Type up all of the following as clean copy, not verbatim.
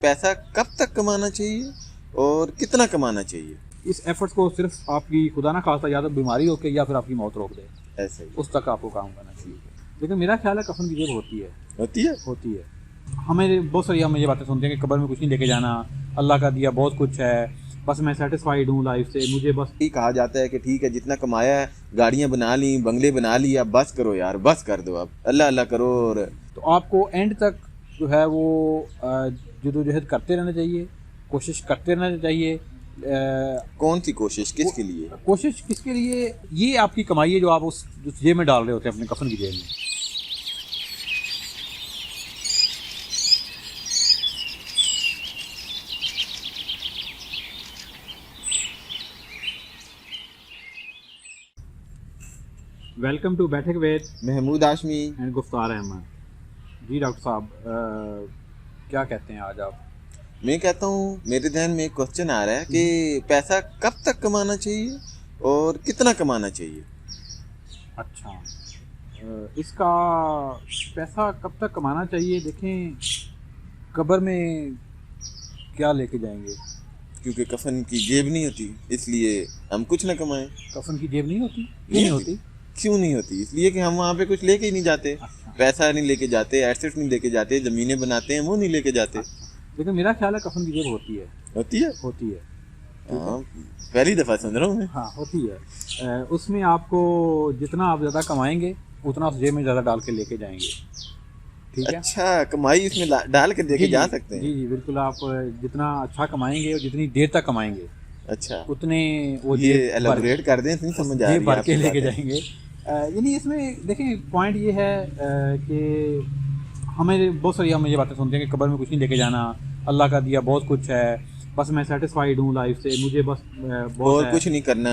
पैसा कब तक कमाना चाहिए और कितना कमाना चाहिए? इस एफर्ट्स को सिर्फ आपकी खुदा ना खास्ता या तो बीमारी रोके या फिर आपकी मौत रोक दे, ऐसे ही उस तक आपको काम करना चाहिए। लेकिन मेरा ख्याल है कफन की जेब होती है। होती है। हमें बहुत सारी हम ये बातें सुनते हैं कि कब्र में कुछ नहीं लेके जाना, अल्लाह का दिया बहुत कुछ है, बस मैं सेटिस्फाइड हूँ लाइफ से, मुझे बस ही कहा जाता है कि ठीक है जितना कमाया है, गाड़ियां बना ली, बंगले बना ली, अब बस करो यार, बस कर दो, अब अल्लाह अल्लाह करो। और तो आपको एंड तक जो है वो जद्दोजहद करते रहना चाहिए, कोशिश करते रहना चाहिए। कौन सी कोशिश, किसके लिए? कोशिश किसके लिए? ये आपकी कमाई है जो आप उस जेब में डाल रहे होते हैं, अपने कफन की जेब में। वेलकम टू बैठक with Mahmood Hashmi and गुफ्तार Ahmad. Ji doctor साहब, क्या कहते हैं आज आप? मैं कहता हूँ, मेरे ध्यान में एक क्वेश्चन आ रहा है कि पैसा कब तक कमाना चाहिए और कितना कमाना चाहिए? अच्छा, इसका पैसा कब तक कमाना चाहिए? देखें, कब्र में क्या लेके जाएंगे? क्योंकि कफन की जेब नहीं होती, इसलिए हम कुछ ना कमाएं। कफन की जेब नहीं होती? क्यों नहीं होती? क्यों नहीं होती? इसलिए कि हम वहाँ पे कुछ लेके ही नहीं जाते। अच्छा। पैसा नहीं लेके जाते, एसेट्स नहीं लेके जाते, जमीनें बनाते हैं वो नहीं लेके जाते। अच्छा। लेकिन मेरा ख्याल है कफन की जेब होती है। होती है? होती है। हाँ, पहली दफा सुन रहा हूँ मैं। हाँ, होती है। उसमें आपको जितना आप ज़्यादा कमाएंगे उतना उस जेब में ज़्यादा डाल के लेके जाएंगे। ठीक है? अच्छा, कमाई इसमें डाल के लेके जा सकते हैं? जी जी बिल्कुल। आप जितना अच्छा कमाएंगे और जितनी देर तक कमाएंगे, अच्छा, उतने वो ये एलैबोरेट कर दें, नहीं समझ आ रही है, भर के लेके जाएंगे। यानी इसमें देखें पॉइंट ये है कि हमें बहुत सारी हम ये बातें सुनते हैं कि कब्र में कुछ नहीं लेके जाना, अल्लाह का दिया बहुत कुछ है, बस मैं सेटिस्फाइड हूँ लाइफ से, मुझे बस बहुत और कुछ नहीं करना।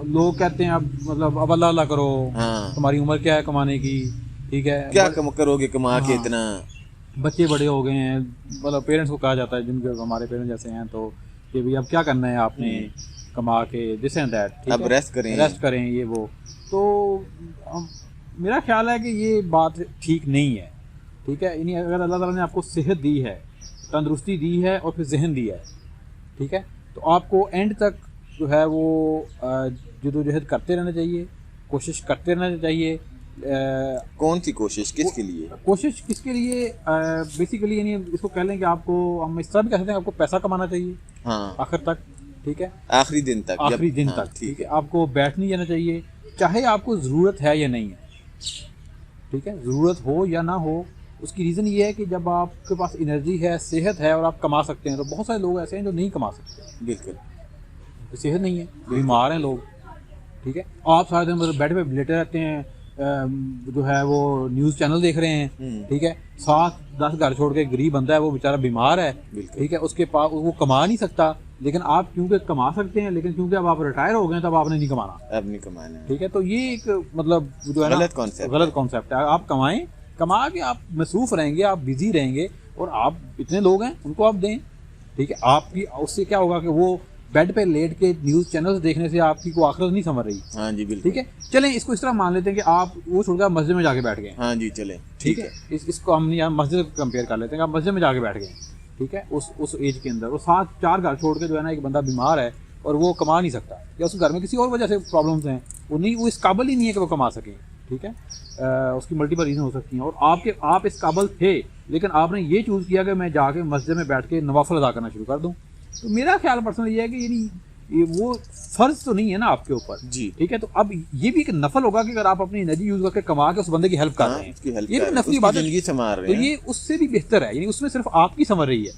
लोग कहते हैं अब मतलब अब अल्लाह अल्लाह करो। हाँ। तुम्हारी उम्र क्या है कमाने की? ठीक है, क्या करोगे कमा के इतना? बच्चे बड़े हो गए हैं, मतलब पेरेंट्स को कहा जाता है, जिनके हमारे पेरेंट्स जैसे हैं, तो कि भाई अब क्या करना है आपने कमा के, दिस एंड दैट, अब रेस्ट करें ये वो। तो मेरा ख्याल है कि ये बात ठीक नहीं है। ठीक है, यानी अगर अल्लाह ताला ने आपको सेहत दी है, तंदुरुस्ती दी है और फिर जहन दिया है, ठीक है, तो आपको एंड तक जो है वो जद्दोजहद करते रहना चाहिए, कोशिश करते रहना चाहिए। कौन सी कोशिश, किसके लिए? कोशिश किसके लिए? बेसिकली यानी इसको कह लें कि आपको, हम इस तरह भी कह सकते हैं, आपको पैसा कमाना चाहिए। हाँ, आखिर तक। ठीक है, आखिरी दिन तक। हाँ, ठीक है, आपको बैठ नहीं जाना चाहिए, चाहे आपको ज़रूरत है या नहीं है। ठीक है, ज़रूरत हो या ना हो, उसकी रीज़न ये है कि जब आपके पास एनर्जी है, सेहत है और आप कमा सकते हैं, तो बहुत सारे लोग ऐसे हैं जो नहीं कमा सकते। बिल्कुल, सेहत नहीं है, बीमार हैं लोग। ठीक है, आप सारे दिन मतलब बेड पे लेटे रहते हैं, जो है वो न्यूज़ चैनल देख रहे हैं। ठीक है, 7-10 घर छोड़ के गरीब बंदा है, वो बेचारा बीमार है। ठीक है, उसके पास वो कमा नहीं सकता, लेकिन आप क्योंकि कमा सकते हैं, लेकिन क्योंकि अब आप रिटायर हो गए तब आपने नहीं कमाना, अब नहीं कमाना। ठीक है, तो ये एक मतलब जो है ना गलत कॉन्सेप्ट है। आप कमाएं, कमा के आप मसरूफ रहेंगे, आप बिजी रहेंगे, और आप इतने लोग हैं उनको आप दें। ठीक है, आपकी उससे क्या होगा कि वो बेड पे लेट के न्यूज़ चैनल्स देखने से आपकी को आखिरत नहीं समझ रही। हाँ जी बिल्कुल। ठीक है, चलें इसको इस तरह मान लेते हैं कि आप वो छोड़कर मस्जिद में जाके बैठ गए। हाँ जी, चलें, ठीक है, इसको हम यहाँ मस्जिद कंपेयर कर लेते हैं, आप मस्जिद में जाके बैठ गए। ठीक है, उस एज के अंदर वो 7-4 घर छोड़ के जो है ना, एक बंदा बीमार है और वो कमा नहीं सकता, या उस घर में किसी और वजह से प्रॉब्लम्स हैं, वो इस काबिल ही नहीं है कि वो कमा सके। ठीक है, उसकी मल्टीपल रीज़न हो सकती हैं, और आप इस काबिल थे, लेकिन आपने ये चूज़ किया कि मैं जाके मस्जिद में बैठ के नवाफिल अदा करना शुरू कर दूँ। तो मेरा ख्याल पर्सनली ये है कि यानी ये वो फर्ज तो नहीं है ना आपके ऊपर जी। ठीक है, तो अब ये भी एक नफल होगा कि अगर आप अपनी एनर्जी यूज करके कमा के उस बंदे की हेल्प कर रहे हैं, ये भी नफली बात है, तो ये उससे भी बेहतर है। यानी उसमें सिर्फ आपकी समझ रही है,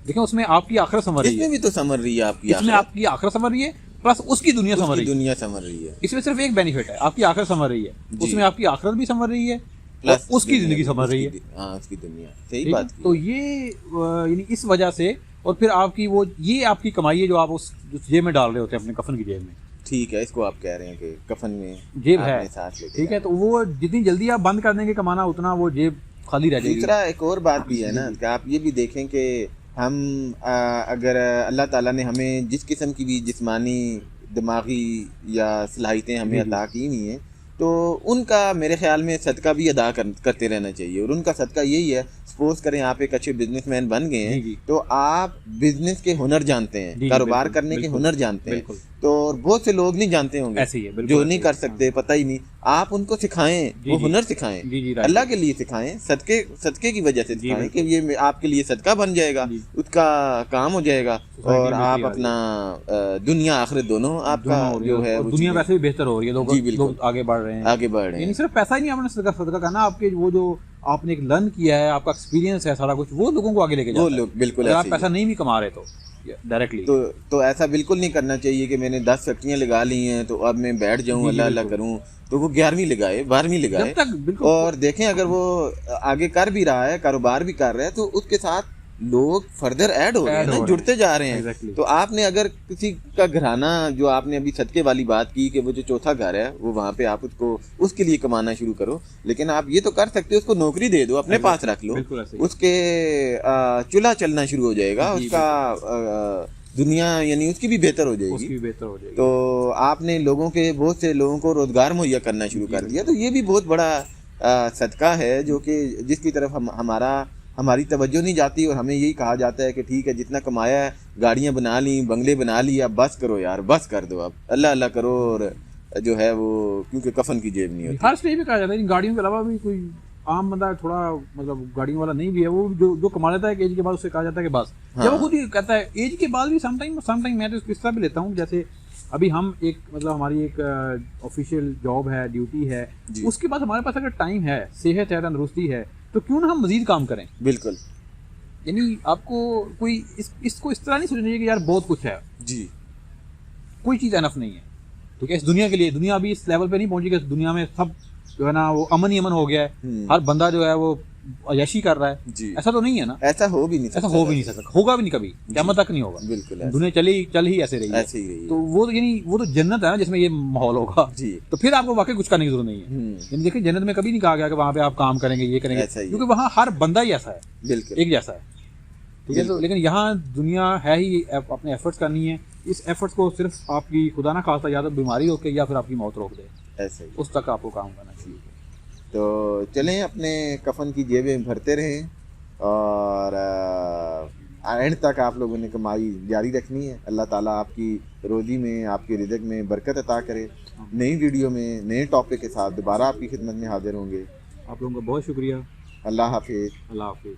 देखें उसमें आपकी आखिरत समझ रही है, इसमें भी तो समझ रही है आपकी, इसमें आपकी आखिरत समझ रही है, प्लस उसकी दुनिया समझ रही है। इसमें सिर्फ एक बेनिफिट है, आपकी आखिरत समझ रही है, उसमें आपकी आखिरत भी समझ रही है, प्लस उसकी जिंदगी समझ रही है। हाँ, उसकी दुनिया, सही बात। तो ये यानी इस वजह से, और फिर आपकी वो ये आपकी कमाई है जो आप उस जेब में डाल रहे होते हैं, अपने कफन की जेब में। ठीक है, इसको आप कह रहे हैं कि कफन में जेब है, ठीक है, तो वो जितनी जल्दी आप बंद कर देंगे कमाना, उतना वो जेब खाली रह जाएगी। दूसरा एक और बात भी है ना कि आप ये भी देखें कि हम अगर अल्लाह ताला ने हमें जिस किस्म की भी जिस्मानी, दिमागी या सलाहियतें हमें अदा की हुई हैं, तो उनका मेरे ख्याल में सदका भी अदा करते रहना चाहिए। और उनका सदका यही है, सपोज करें आप एक अच्छे बिजनेसमैन बन गए जी, हैं जी। तो आप बिजनेस के हुनर जानते जी, हैं, जी, कारोबार बिल्कुल, करने के बिल्कुल, हुनर जानते हैं। बिल्कुल। तो बहुत से लोग नहीं जानते होंगे, ऐसे ही है, बिल्कुल जो ऐसे नहीं ही कर है। सकते, हाँ। पता ही नहीं, आप उनको सिखाएं, जी, वो जी। हुनर सिखाएं, जी, जी, राइट अल्लाह है। के लिए सिखाएं, सदके सदके की वजह से जी, सिखाएं कि बिल्कुल। ये आपके लिए सदका बन जाएगा, जी। उसका काम हो जाएगा सोसाइटी और में बेहतरी आप आ रही अपना है। दुनिया आखिरत दोनों आपका दोनों हो रही जो है है और वो दुनिया चीज़ें, वैसे भी बेहतर हो रही है, जी बिल्कुल, लोग आगे बढ़ रहे हैं। आगे बढ़ रहे ये नहीं हैं। सिर्फ पैसा ही नहीं आपने सदका सदका करना, आपके वो जो आपने एक लर्न किया है, आपका एक्सपीरियंस है सारा कुछ, वो लोगों को आगे लेके वो जाता है। लोग बिल्कुल अगर आप ऐसे ही पैसा है। नहीं भी कमा रहे तो डायरेक्टली। तो ऐसा बिल्कुल नहीं करना चाहिए कि मैंने 10 फैक्ट्रियाँ लगा ली हैं तो अब मैं बैठ जाऊँ जी, जी, अल्लाह अल्लाह बिल्कुल। करूँ, तो वो 11वीं लगाए, 12वीं जब लगाए तक बिल्कुल और देखें अगर वो आगे कर भी रहा है, कारोबार भी कर रहा है, तो उसके साथ लोग फर्दर ऐड हो रहे हैं ऐड ना, हो रहे जुड़ते जा रहे हैं। हैं। एग्जैक्टली। तो आपने अगर किसी का घराना, जो आपने अभी सदके वाली बात की कि वो जो चौथा घर है वो वहाँ पे आप उसको उसके लिए कमाना शुरू करो, लेकिन आप ये तो कर सकते हो, उसको नौकरी दे दो, अपने पास रख लो, बिल्कुल ऐसे ही। उसके चूल्हा चलना शुरू हो जाएगा, जी, उसका दुनिया यानी उसकी भी बेहतर हो जाएगी। उसकी भी बेहतर हो जाएगी। तो आपने लोगों के, बहुत से लोगों को रोजगार मुहैया करना शुरू जी, कर दिया, बिल्कुल। तो ये भी बहुत बड़ा सदका है जो कि जिसकी तरफ हमारी तवज्जो नहीं जाती और हमें यही कहा जाता है कि ठीक है जितना कमाया है, गाड़ियां बना ली, बंगले बना ली, अब बस करो यार, बस कर दो, अब अल्लाह अल्लाह करो, और जो है वो क्योंकि कफन की जेब नहीं होती। हर स्टेज पे कहा जाता है, इन गाड़ियों के अलावा भी कोई आम बंदा थोड़ा मतलब गाड़ियों वाला नहीं भी है, वो जो कमा लेता है, कि एज के बाद उससे कहा जाता है कि बस। हाँ। जब वो खुद ही कहता है एज के बाद भी समटाइम मैं तो इस तरह भी लेता हूँ, जैसे अभी हम एक मतलब हमारी एक ऑफिशियल जॉब है, ड्यूटी है, जी। उसके बाद हमारे पास अगर टाइम है, सेहत है, तंदुरुस्ती है, तो क्यों ना हम मजीद काम करें। बिल्कुल। यानी आपको कोई इसको इस तरह नहीं सोचना चाहिए कि यार बहुत कुछ है, जी। कोई चीज़ एनफ नहीं है। ठीक है, इस दुनिया के लिए, दुनिया अभी इस लेवल पे नहीं पहुंची कि इस दुनिया में सब जो है ना वो अमन ही अमन हो गया है, हर बंदा जो है वो अय्याशी कर रहा है। जी। ऐसा तो नहीं है ना, ऐसा हो भी नहीं सकता, ऐसा हो भी नहीं सकता, होगा भी नहीं कभी, क़यामत तक नहीं होगा। बिल्कुल ऐसे। दुनिया चल ही ऐसे रही है। ऐसे ही रही है। तो वो तो यानी वो तो जन्नत है ना जिसमें ये माहौल होगा। जी। तो फिर आपको वाकई कुछ करने की जरूरत नहीं है। यानी देखिए, जन्नत में कभी नहीं कहा गया कि वहाँ पे आप काम करेंगे, ये करेंगे, ऐसा ही है। क्योंकि वहाँ हर बंदा ही ऐसा है, बिल्कुल एक जैसा है। ठीक है, तो लेकिन यहाँ दुनिया है ही अपने एफर्ट्स करनी है, इस एफर्ट्स को सिर्फ आपकी खुदा ना खास्ता या तो बीमारी रोके या फिर आपकी मौत रोक दे, ऐसा ही। उस तक आपको काम करना चाहिए। तो चलें अपने कफन की जेबें भरते रहें और एंड तक आप लोगों ने कमाई जारी रखनी है। अल्लाह ताला आपकी रोज़ी में, आपके रिज़्क में बरकत अता करे। नई वीडियो में नए टॉपिक के साथ दोबारा आपकी खिदमत में हाजिर होंगे। आप लोगों का बहुत शुक्रिया। अल्लाह हाफिज़। अल्लाह हाफिज़।